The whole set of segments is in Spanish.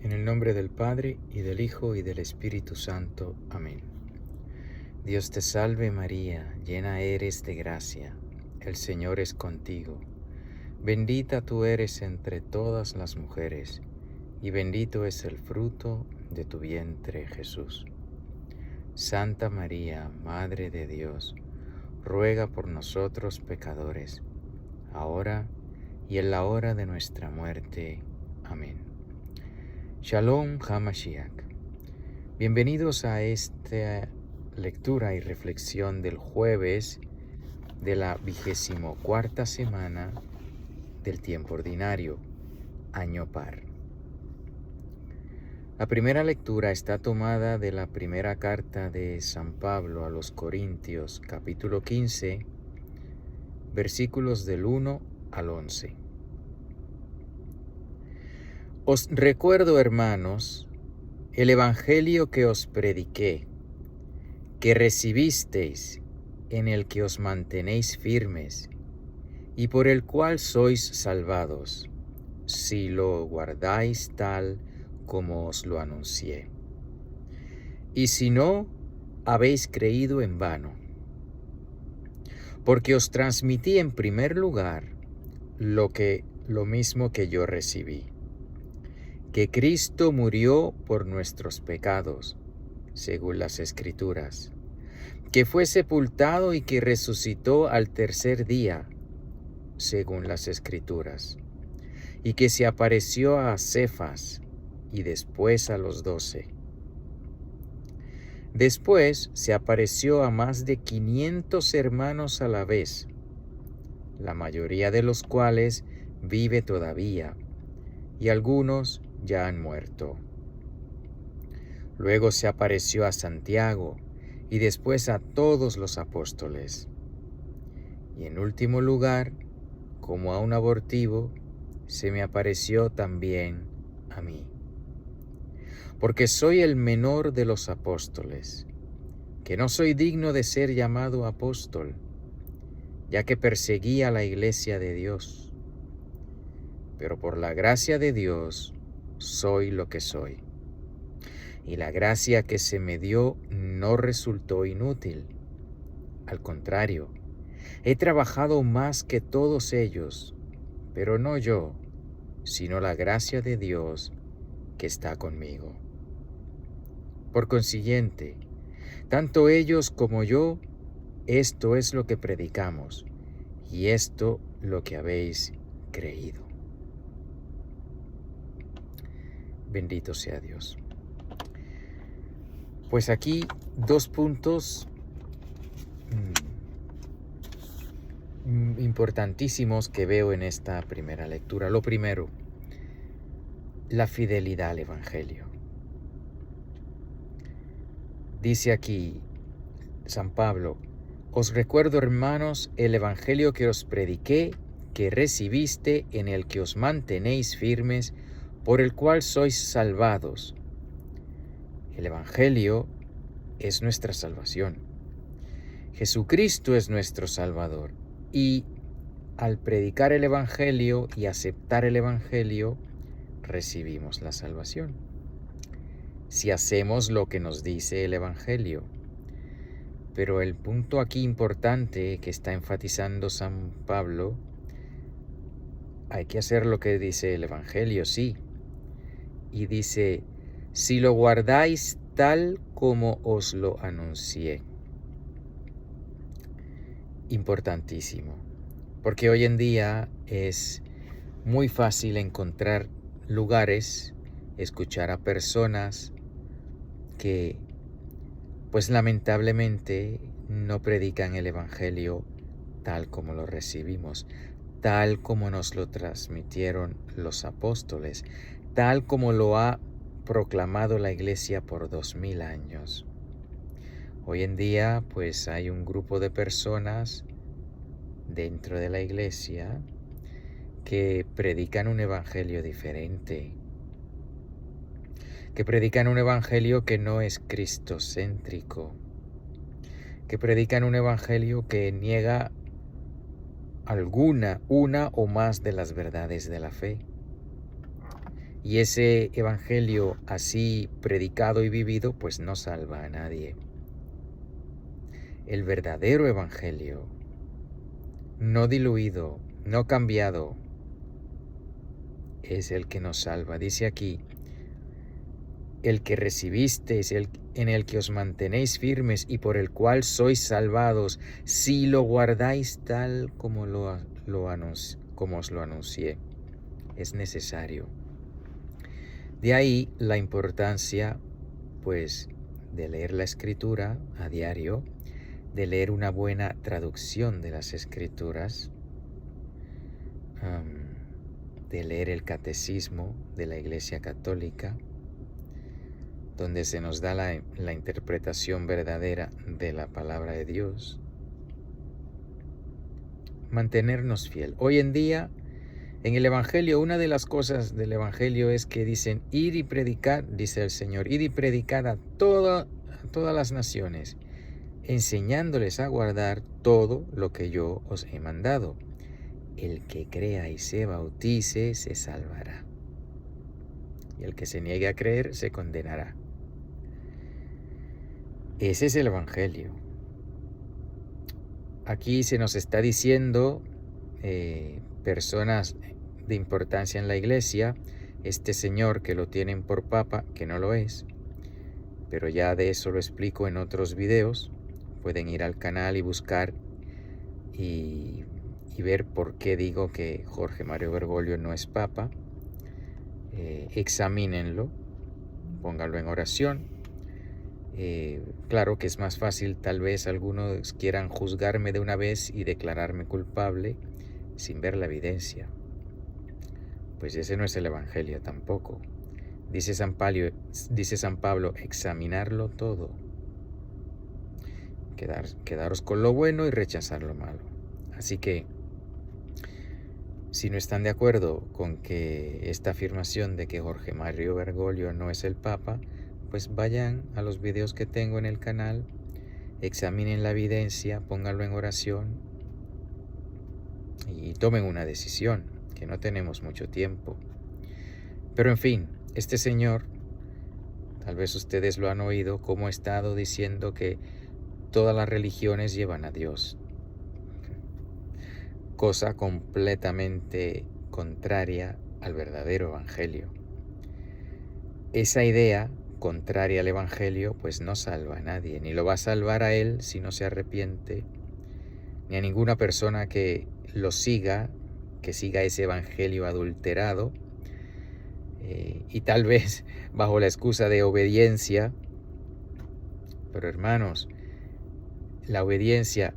En el nombre del Padre, y del Hijo, y del Espíritu Santo. Amén. Dios te salve María, llena eres de gracia, el Señor es contigo. Bendita tú eres entre todas las mujeres, y bendito es el fruto de tu vientre, Jesús. Santa María, Madre de Dios, ruega por nosotros pecadores, ahora y en la hora de nuestra muerte. Amén. Shalom HaMashiach. Bienvenidos a esta lectura y reflexión del jueves de la 24ª semana del tiempo ordinario, año par. La primera lectura está tomada de la primera carta de San Pablo a los Corintios, capítulo 15, versículos del 1 al 11. Os recuerdo, hermanos, el evangelio que os prediqué, que recibisteis, en el que os mantenéis firmes, y por el cual sois salvados, si lo guardáis tal como os lo anuncié. Y si no, habéis creído en vano. Porque os transmití en primer lugar lo mismo que yo recibí, que Cristo murió por nuestros pecados, según las Escrituras, que fue sepultado y que resucitó al tercer día, según las Escrituras, y que se apareció a Cefas y después a los 12. Después se apareció a más de 500 hermanos a la vez, la mayoría de los cuales vive todavía, y algunos ya han muerto. Luego se apareció a Santiago y después a todos los apóstoles. Y en último lugar, como a un abortivo, se me apareció también a mí. Porque soy el menor de los apóstoles, que no soy digno de ser llamado apóstol, ya que perseguía la iglesia de Dios. Pero por la gracia de Dios soy lo que soy. Y la gracia que se me dio no resultó inútil. Al contrario, he trabajado más que todos ellos, pero no yo, sino la gracia de Dios que está conmigo. Por consiguiente, tanto ellos como yo, esto es lo que predicamos, y esto lo que habéis creído. Bendito sea Dios. Pues aquí dos puntos importantísimos que veo en esta primera lectura. Lo primero, la fidelidad al Evangelio. Dice aquí San Pablo: os recuerdo, hermanos, el Evangelio que os prediqué, que recibiste, en el que os mantenéis firmes, por el cual sois salvados. El Evangelio es nuestra salvación. Jesucristo es nuestro Salvador. Y al predicar el Evangelio y aceptar el Evangelio, recibimos la salvación. Si hacemos lo que nos dice el Evangelio. Pero el punto aquí importante que está enfatizando San Pablo, hay que hacer lo que dice el Evangelio, sí. Y dice, si lo guardáis tal como os lo anuncié. Importantísimo, porque hoy en día es muy fácil encontrar lugares, escuchar a personas que, pues lamentablemente, no predican el Evangelio tal como lo recibimos, tal como nos lo transmitieron los apóstoles, tal como lo ha proclamado la Iglesia por 2000 años. Hoy en día, pues hay un grupo de personas dentro de la Iglesia que predican un evangelio diferente, que predican un evangelio que no es cristocéntrico, que predican un evangelio que niega una o más de las verdades de la fe. Y ese evangelio así predicado y vivido, pues no salva a nadie. El verdadero evangelio, no diluido, no cambiado, es el que nos salva. Dice aquí, el que recibisteis, en el que os mantenéis firmes y por el cual sois salvados, si lo guardáis tal como como os lo anuncié. Es necesario. De ahí la importancia, pues, de leer la Escritura a diario, de leer una buena traducción de las Escrituras, de leer el Catecismo de la Iglesia Católica, donde se nos da la interpretación verdadera de la palabra de Dios. Mantenernos fiel. Hoy en día, en el Evangelio, una de las cosas del Evangelio es que dicen, ir y predicar, dice el Señor, ir y predicar a todas las naciones, enseñándoles a guardar todo lo que yo os he mandado. El que crea y se bautice se salvará, y el que se niegue a creer se condenará. Ese es el Evangelio. Aquí se nos está diciendo, personas de importancia en la iglesia, este señor que lo tienen por papa, que no lo es, pero ya de eso lo explico en otros videos. Pueden ir al canal y buscar y ver por qué digo que Jorge Mario Bergoglio no es papa. Examínenlo, pónganlo en oración. Claro que es más fácil, tal vez algunos quieran juzgarme de una vez y declararme culpable sin ver la evidencia. Pues ese no es el Evangelio tampoco. Dice San Pablo, examinarlo todo. Quedaros con lo bueno y rechazar lo malo. Así que, si no están de acuerdo con que esta afirmación de que Jorge Mario Bergoglio no es el Papa, pues vayan a los videos que tengo en el canal, examinen la evidencia, pónganlo en oración y tomen una decisión, que no tenemos mucho tiempo. Pero en fin, este señor, tal vez ustedes lo han oído, como ha estado diciendo que todas las religiones llevan a Dios. Cosa completamente contraria al verdadero evangelio. Esa idea contraria al evangelio pues no salva a nadie, ni lo va a salvar a él si no se arrepiente, ni a ninguna persona que lo siga, que siga ese evangelio adulterado, y tal vez bajo la excusa de obediencia. Pero hermanos, la obediencia,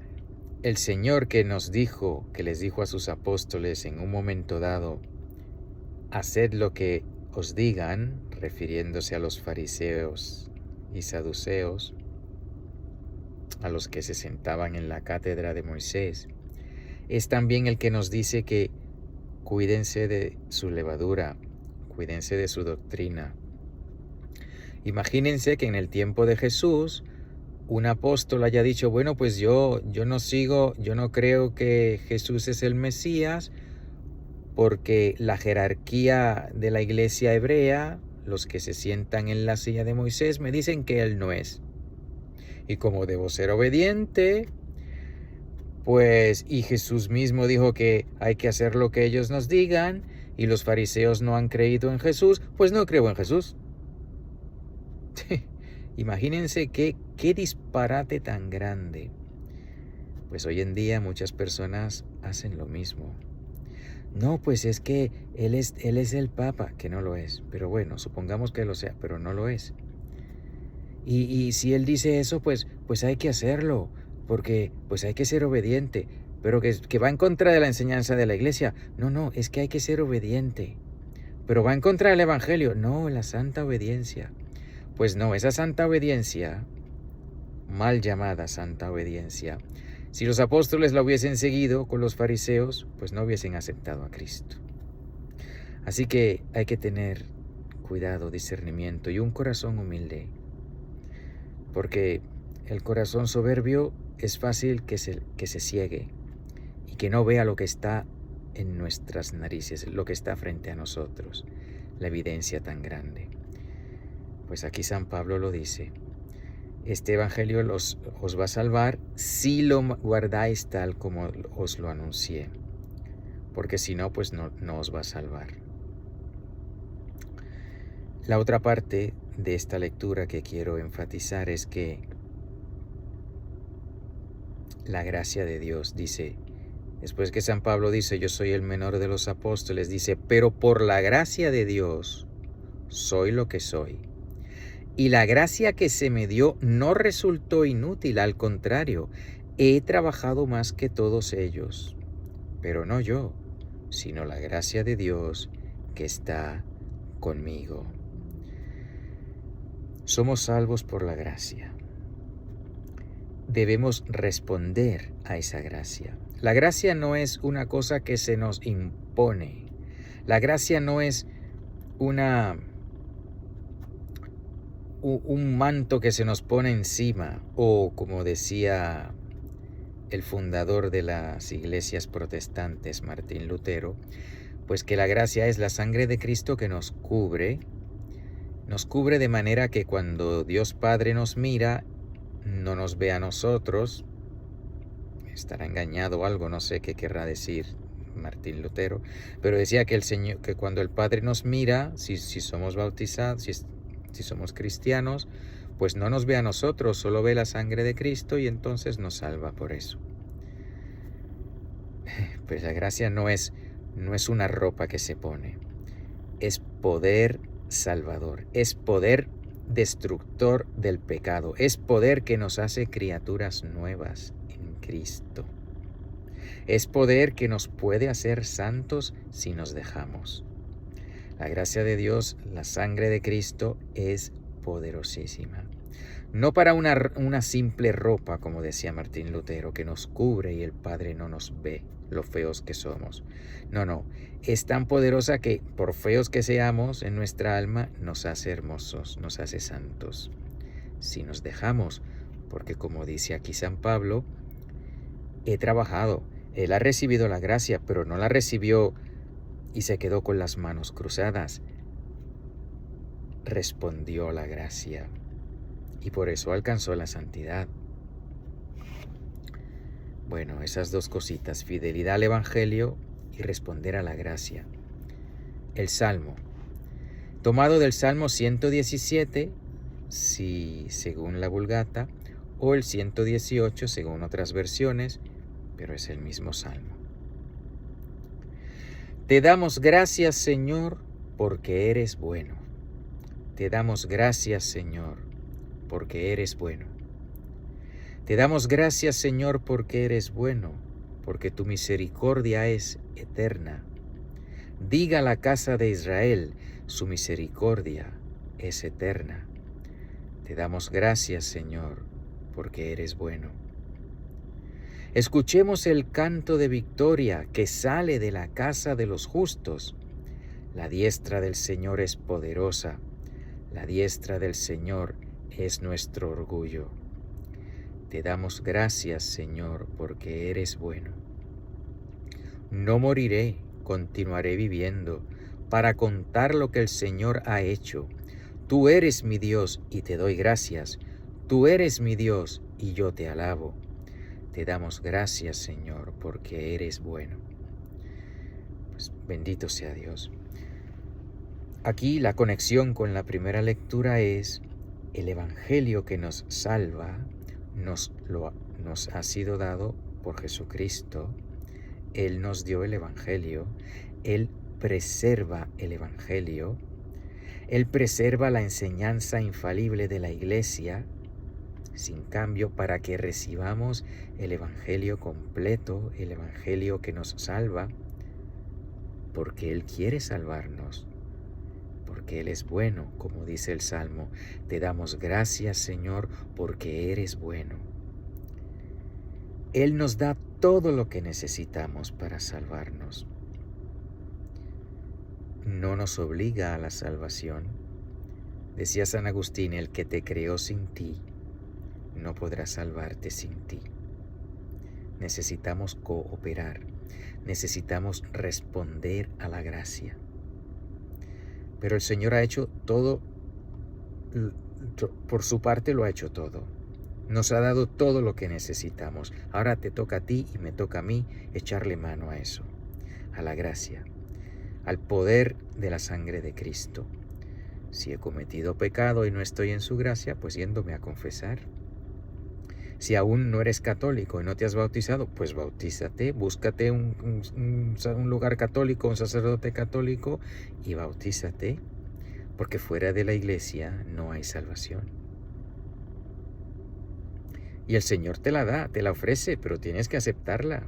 el Señor que nos dijo, que les dijo a sus apóstoles en un momento dado, haced lo que os digan, refiriéndose a los fariseos y saduceos, a los que se sentaban en la cátedra de Moisés, es también el que nos dice que cuídense de su levadura, cuídense de su doctrina. Imagínense que en el tiempo de Jesús, un apóstol haya dicho, bueno, pues yo no creo que Jesús es el Mesías, porque la jerarquía de la iglesia hebrea, los que se sientan en la silla de Moisés, me dicen que él no es. Y como debo ser obediente, pues, y Jesús mismo dijo que hay que hacer lo que ellos nos digan, y los fariseos no han creído en Jesús, pues no creo en Jesús. Imagínense qué disparate tan grande. Pues hoy en día muchas personas hacen lo mismo. No, pues es que él es el Papa, que no lo es. Pero bueno, supongamos que lo sea, pero no lo es. Y si él dice eso, pues hay que hacerlo, porque pues hay que ser obediente. Pero que va en contra de la enseñanza de la iglesia. No, es que hay que ser obediente. Pero va en contra del evangelio. No, la santa obediencia. Pues no, esa santa obediencia, mal llamada santa obediencia, si los apóstoles la hubiesen seguido con los fariseos, pues no hubiesen aceptado a Cristo. Así que hay que tener cuidado, discernimiento y un corazón humilde, porque el corazón soberbio es fácil que se ciegue y que no vea lo que está en nuestras narices, lo que está frente a nosotros. la evidencia tan grande. Pues aquí San Pablo lo dice. Este evangelio os va a salvar si lo guardáis tal como os lo anuncié. Porque si no, pues no os va a salvar. La otra parte de esta lectura que quiero enfatizar es que la gracia de Dios dice, después que San Pablo dice, yo soy el menor de los apóstoles, dice, pero por la gracia de Dios soy lo que soy. Y la gracia que se me dio no resultó inútil, al contrario, he trabajado más que todos ellos, pero no yo, sino la gracia de Dios que está conmigo. Somos salvos por la gracia. Debemos responder a esa gracia. La gracia no es una cosa que se nos impone. La gracia no es un manto que se nos pone encima, o como decía el fundador de las iglesias protestantes, Martín Lutero, pues que la gracia es la sangre de Cristo que nos cubre de manera que cuando Dios Padre nos mira, no nos ve a nosotros, estará engañado o algo, no sé qué querrá decir Martín Lutero, pero decía que que cuando el Padre nos mira, si somos bautizados, si somos cristianos, pues no nos ve a nosotros, solo ve la sangre de Cristo y entonces nos salva por eso. Pues la gracia no es una ropa que se pone, es poder salvador, es poder destructor del pecado, es poder que nos hace criaturas nuevas en Cristo. Es poder que nos puede hacer santos si nos dejamos. La gracia de Dios, la sangre de Cristo, es poderosísima. No para una simple ropa, como decía Martín Lutero, que nos cubre y el Padre no nos ve lo feos que somos. No, es tan poderosa que por feos que seamos en nuestra alma, nos hace hermosos, nos hace santos. Si nos dejamos, porque como dice aquí San Pablo, he trabajado, él ha recibido la gracia, pero no la recibió y se quedó con las manos cruzadas. Respondió a la gracia y por eso alcanzó la santidad. Bueno, esas dos cositas, fidelidad al Evangelio y responder a la gracia. El Salmo, tomado del Salmo 117, si según la Vulgata, o el 118 según otras versiones, pero es el mismo Salmo. Te damos gracias, Señor, porque eres bueno. Te damos gracias, Señor, porque eres bueno. Te damos gracias, Señor, porque eres bueno, porque tu misericordia es eterna. Diga la casa de Israel, su misericordia es eterna. Te damos gracias, Señor, porque eres bueno. Escuchemos el canto de victoria que sale de la casa de los justos. La diestra del Señor es poderosa. La diestra del Señor es nuestro orgullo. Te damos gracias, Señor, porque eres bueno. No moriré, continuaré viviendo, para contar lo que el Señor ha hecho. Tú eres mi Dios y te doy gracias. Tú eres mi Dios y yo te alabo. Te damos gracias, Señor, porque eres bueno. Pues bendito sea Dios. Aquí la conexión con la primera lectura es el Evangelio que nos salva, nos ha sido dado por Jesucristo. Él nos dio el Evangelio, Él preserva el Evangelio, Él preserva la enseñanza infalible de la Iglesia, sin cambio, para que recibamos el Evangelio completo, el Evangelio que nos salva, porque Él quiere salvarnos, porque Él es bueno, como dice el Salmo. Te damos gracias, Señor, porque eres bueno. Él nos da todo lo que necesitamos para salvarnos. No nos obliga a la salvación. Decía San Agustín, el que te creó sin ti, no podrá salvarte sin ti. Necesitamos cooperar, necesitamos responder a la gracia. Pero el Señor ha hecho todo, por su parte lo ha hecho todo. Nos ha dado todo lo que necesitamos. Ahora te toca a ti y me toca a mí echarle mano a eso, a la gracia, al poder de la sangre de Cristo. Si he cometido pecado y no estoy en su gracia, pues yéndome a confesar. Si aún no eres católico y no te has bautizado, pues bautízate, búscate un lugar católico, un sacerdote católico y bautízate, porque fuera de la iglesia no hay salvación. Y el Señor te la da, te la ofrece, pero tienes que aceptarla.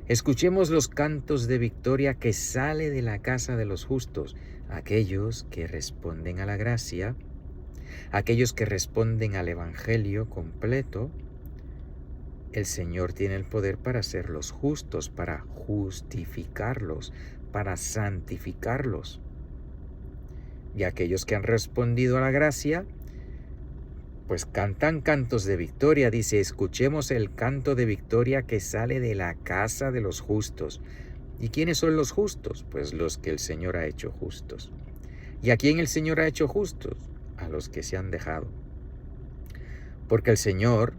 Escuchemos los cantos de victoria que sale de la casa de los justos, aquellos que responden a la gracia, aquellos que responden al Evangelio completo. El Señor tiene el poder para hacerlos justos, para justificarlos, para santificarlos. Y aquellos que han respondido a la gracia, pues cantan cantos de victoria. Dice, escuchemos el canto de victoria que sale de la casa de los justos. ¿Y quiénes son los justos? Pues los que el Señor ha hecho justos. ¿Y a quién el Señor ha hecho justos? A los que se han dejado. Porque el Señor,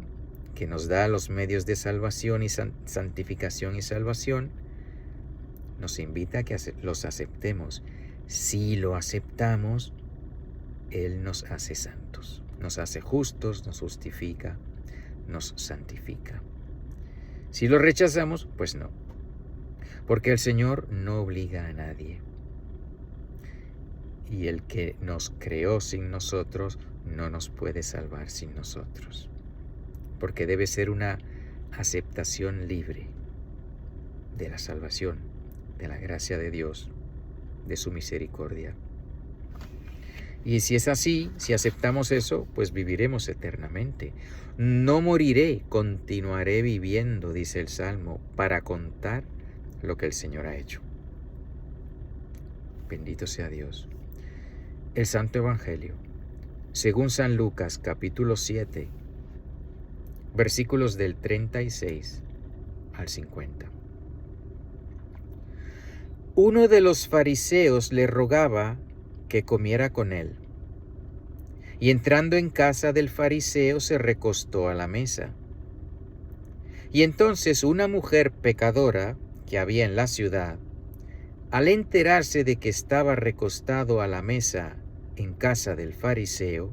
que nos da los medios de salvación y santificación y salvación, nos invita a que los aceptemos. Si lo aceptamos, Él nos hace santos, nos hace justos, nos justifica, nos santifica. Si lo rechazamos, pues no, porque el Señor no obliga a nadie. Y el que nos creó sin nosotros no nos puede salvar sin nosotros, porque debe ser una aceptación libre de la salvación, de la gracia de Dios, de su misericordia. Y si es así, si aceptamos eso, pues viviremos eternamente. No moriré, continuaré viviendo, dice el Salmo, para contar lo que el Señor ha hecho. Bendito sea Dios. El Santo Evangelio, según San Lucas, capítulo 7, versículos del 36 al 50. Uno de los fariseos le rogaba que comiera con él. Y entrando en casa del fariseo se recostó a la mesa. Y entonces una mujer pecadora que había en la ciudad, al enterarse de que estaba recostado a la mesa en casa del fariseo,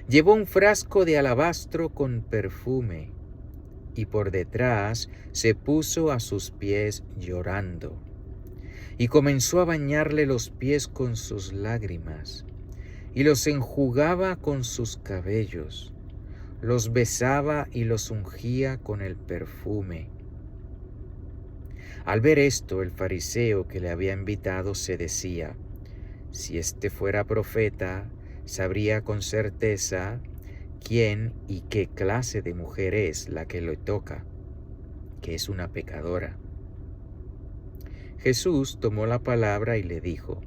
llevó un frasco de alabastro con perfume y por detrás se puso a sus pies llorando. Y comenzó a bañarle los pies con sus lágrimas, y los enjugaba con sus cabellos, los besaba y los ungía con el perfume. Al ver esto, el fariseo que le había invitado se decía, si este fuera profeta, sabría con certeza quién y qué clase de mujer es la que le toca, que es una pecadora. Jesús tomó la palabra y le dijo,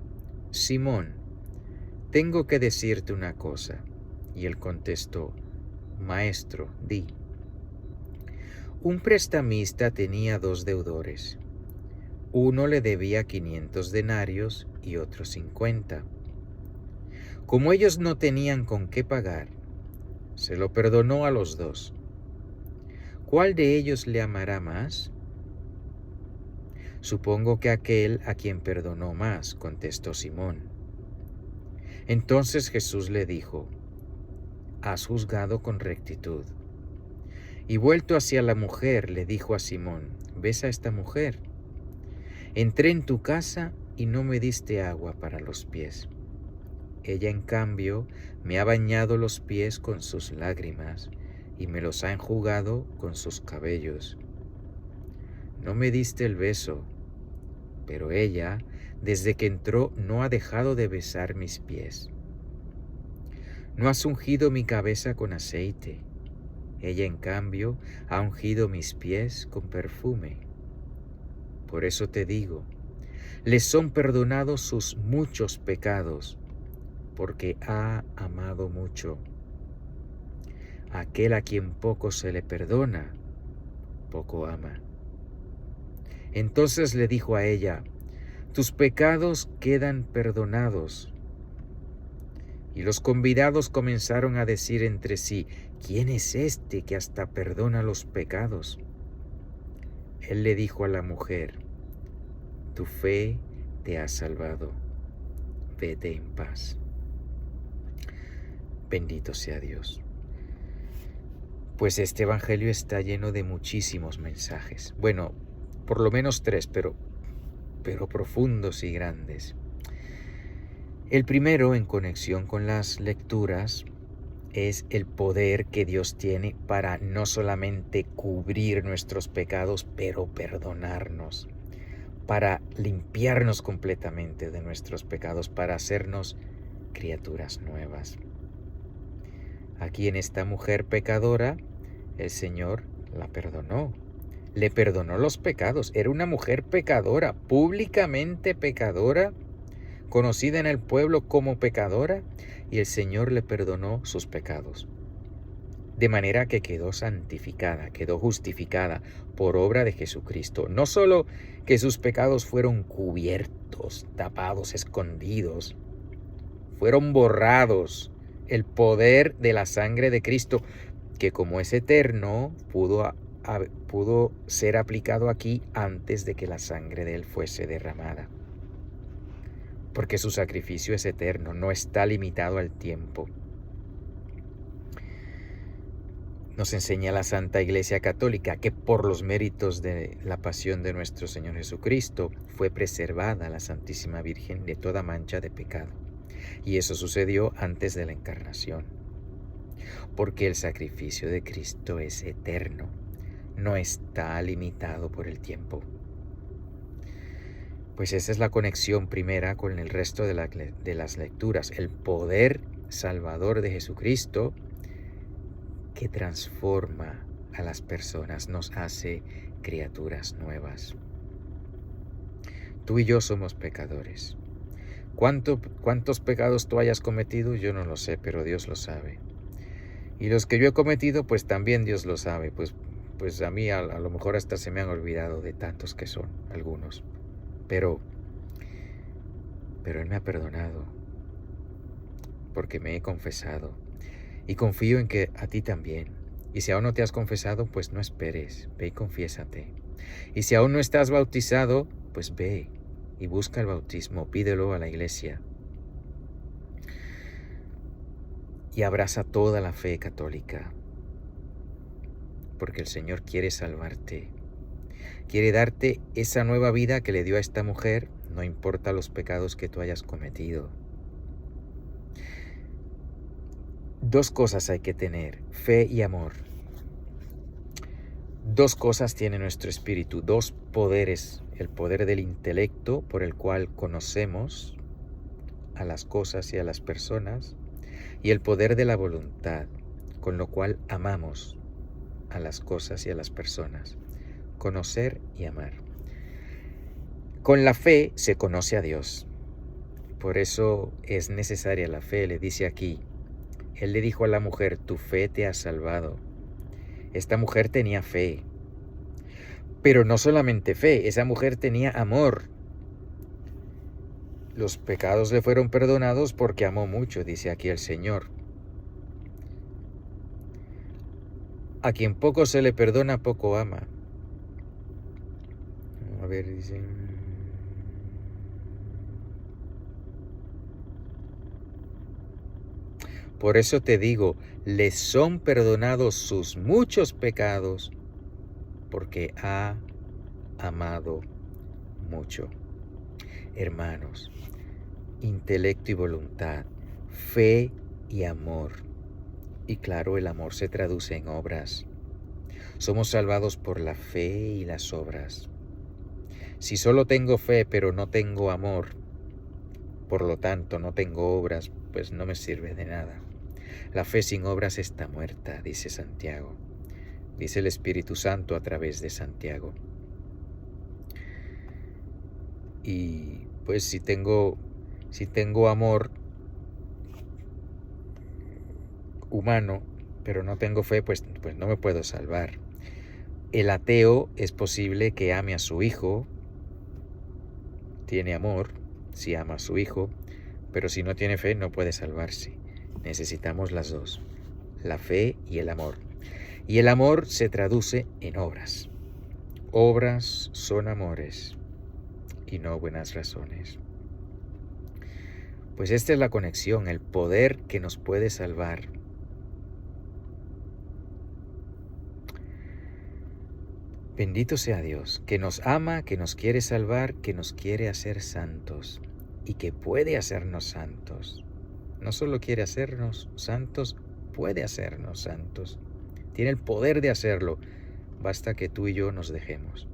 Simón, tengo que decirte una cosa. Y él contestó, Maestro, di. Un prestamista tenía 2 deudores. Uno le debía 500 denarios y otro 50. Como ellos no tenían con qué pagar, se lo perdonó a los 2. ¿Cuál de ellos le amará más? Supongo que aquel a quien perdonó más, contestó Simón. Entonces Jesús le dijo, has juzgado con rectitud. Y vuelto hacia la mujer, le dijo a Simón, ¿ves a esta mujer? Entré en tu casa y no me diste agua para los pies. Ella, en cambio, me ha bañado los pies con sus lágrimas y me los ha enjugado con sus cabellos. No me diste el beso, pero ella, desde que entró, no ha dejado de besar mis pies. No has ungido mi cabeza con aceite. Ella, en cambio, ha ungido mis pies con perfume. Por eso te digo, les son perdonados sus muchos pecados, porque ha amado mucho. Aquel a quien poco se le perdona, poco ama. Entonces le dijo a ella, tus pecados quedan perdonados. Y los convidados comenzaron a decir entre sí, ¿quién es este que hasta perdona los pecados? Él le dijo a la mujer, tu fe te ha salvado, vete en paz. Bendito sea Dios. Pues este evangelio está lleno de muchísimos mensajes. Bueno, por lo menos 3, pero profundos y grandes. El primero, en conexión con las lecturas, es el poder que Dios tiene para no solamente cubrir nuestros pecados, pero perdonarnos, para limpiarnos completamente de nuestros pecados, para hacernos criaturas nuevas. Aquí en esta mujer pecadora, el Señor la perdonó, le perdonó los pecados. Era una mujer pecadora, públicamente pecadora, conocida en el pueblo como pecadora, y el Señor le perdonó sus pecados. De manera que quedó santificada, quedó justificada por obra de Jesucristo. No solo que sus pecados fueron cubiertos, tapados, escondidos, fueron borrados. El poder de la sangre de Cristo, que como es eterno, pudo ser aplicado aquí antes de que la sangre de Él fuese derramada. Porque su sacrificio es eterno, no está limitado al tiempo. Nos enseña la Santa Iglesia Católica que por los méritos de la pasión de nuestro Señor Jesucristo fue preservada la Santísima Virgen de toda mancha de pecado. Y eso sucedió antes de la encarnación. Porque el sacrificio de Cristo es eterno, no está limitado por el tiempo. Pues esa es la conexión primera con el resto de las lecturas. El poder salvador de Jesucristo que transforma a las personas, nos hace criaturas nuevas. Tú y yo somos pecadores. ¿Cuántos pecados tú hayas cometido? Yo no lo sé, pero Dios lo sabe. Y los que yo he cometido, pues también Dios lo sabe. Pues a mí a lo mejor hasta se me han olvidado de tantos que son, algunos. Pero Él me ha perdonado porque me he confesado y confío en que a ti también. Y si aún no te has confesado, pues no esperes, ve y confiésate. Y si aún no estás bautizado, pues ve y busca el bautismo, pídelo a la iglesia. Y abraza toda la fe católica, porque el Señor quiere salvarte. Quiere darte esa nueva vida que le dio a esta mujer, no importa los pecados que tú hayas cometido. 2 cosas hay que tener, fe y amor. 2 cosas tiene nuestro espíritu, 2 poderes. El poder del intelecto, por el cual conocemos a las cosas y a las personas, y el poder de la voluntad, con lo cual amamos a las cosas y a las personas. Conocer y amar. Con la fe se conoce a Dios. Por eso es necesaria la fe, le dice aquí. Él le dijo a la mujer, tu fe te ha salvado. Esta mujer tenía fe. Pero no solamente fe, esa mujer tenía amor. Los pecados le fueron perdonados porque amó mucho, dice aquí el Señor. A quien poco se le perdona, poco ama. A ver, dice... Por eso te digo, le son perdonados sus muchos pecados, porque ha amado mucho. Hermanos, intelecto y voluntad, fe y amor. Y claro, el amor se traduce en obras. Somos salvados por la fe y las obras. Si solo tengo fe pero no tengo amor, por lo tanto no tengo obras, pues no me sirve de nada. La fe sin obras está muerta, dice Santiago. Dice el Espíritu Santo a través de Santiago. Y pues si tengo amor humano, pero no tengo fe, pues no me puedo salvar. El ateo es posible que ame a su hijo, tiene amor, si ama a su Hijo, pero si no tiene fe no puede salvarse. Necesitamos las dos, la fe y el amor. Y el amor se traduce en obras. Obras son amores y no buenas razones. Pues esta es la conexión, el poder que nos puede salvar. Bendito sea Dios, que nos ama, que nos quiere salvar, que nos quiere hacer santos y que puede hacernos santos. No solo quiere hacernos santos, puede hacernos santos. Tiene el poder de hacerlo. Basta que tú y yo nos dejemos.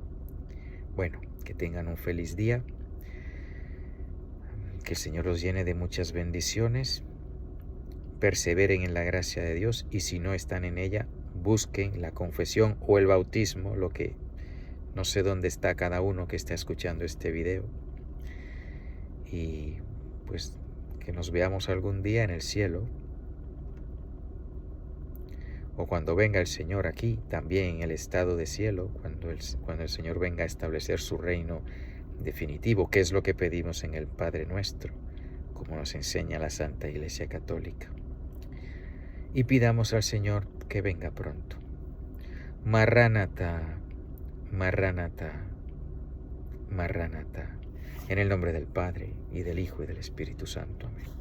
Bueno, que tengan un feliz día. Que el Señor los llene de muchas bendiciones. Perseveren en la gracia de Dios y si no están en ella, busquen la confesión o el bautismo, lo que no sé dónde está cada uno que está escuchando este video. Y pues que nos veamos algún día en el cielo. O cuando venga el Señor aquí, también en el estado de cielo, cuando el Señor venga a establecer su reino definitivo, que es lo que pedimos en el Padre Nuestro, como nos enseña la Santa Iglesia Católica. Y pidamos al Señor que venga pronto. Marránata, Marránata, Marránata. En el nombre del Padre, y del Hijo, y del Espíritu Santo. Amén.